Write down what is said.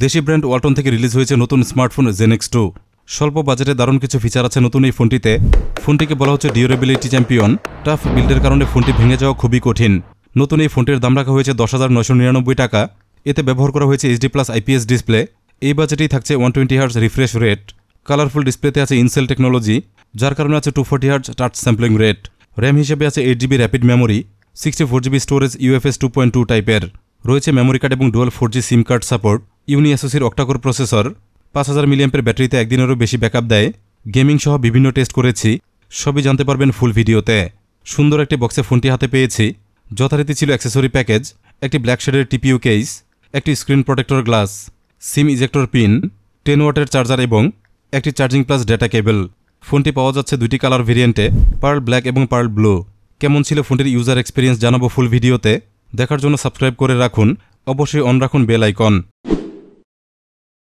দেশি ব্র্যান্ড ওয়ালটন থেকে রিলিজ হয়েছে নতুন স্মার্টফোন জেনেক্স 2। স্বল্প বাজেটে দারুণ কিছু ফিচার আছে নতুন এই ফোনটিতে। ফোনটিকে বলা হচ্ছে ডিউরেবিলিটি চ্যাম্পিয়ন। টাফ বিল্ডের কারণে ফোনটি ভেঙে যাওয়া খুবই কঠিন। নতুন এই ফোনটির দাম রাখা হয়েছে 10,999 টাকা। এতে ব্যবহার করা হয়েছে HD+ IPS ডিসপ্লে। এই বাজেটেই থাকছে 120 হার্টজ রিফ্রেশ রেট। কালারফুল ডিসপ্লেতে আছে ইনসেল টেকনোলজি, যার কারণে আছে 240 hertz touch sampling rate. RAM হিসেবে আছে 8GB rapid memory, 64GB storage UFS 2.2 টাইপের। রয়েছে মেমোরি কার্ড এবং dual 4G SIM card support. ইউনিএসওসির অক্টাকোর প্রসেসর, 5000 mAh ব্যাটারিতে একদিনেরও বেশি ব্যাকআপ দেয়। গেমিং সহ বিভিন্ন টেস্ট করেছি, সবই জানতে পারবেন ফুল ভিডিওতে। সুন্দর একটি বক্সে ফোনটি হাতে পেয়েছি। যথারীতি ছিল অ্যাক্সেসরি প্যাকেজ, একটি ব্ল্যাক শেডের TPU কেস, একটি স্ক্রিন প্রোটেক্টর গ্লাস, সিম ইজেক্টর পিন, 10 ওয়াটের চার্জার এবং একটি চার্জিং প্লাস ডেটা কেবল। ফোনটি পাওয়া যাচ্ছে দুটি কালার ভেরিয়েন্টে, পার্ল ব্ল্যাক এবং পার্ল ব্লু। কেমন ছিল ফোনটির ইউজার এক্সপিরিয়েন্স জানাবো ফুল ভিডিওতে। দেখার জন্য সাবস্ক্রাইব করে রাখুন, অবশ্যই অন রাখুন বেল আইকন।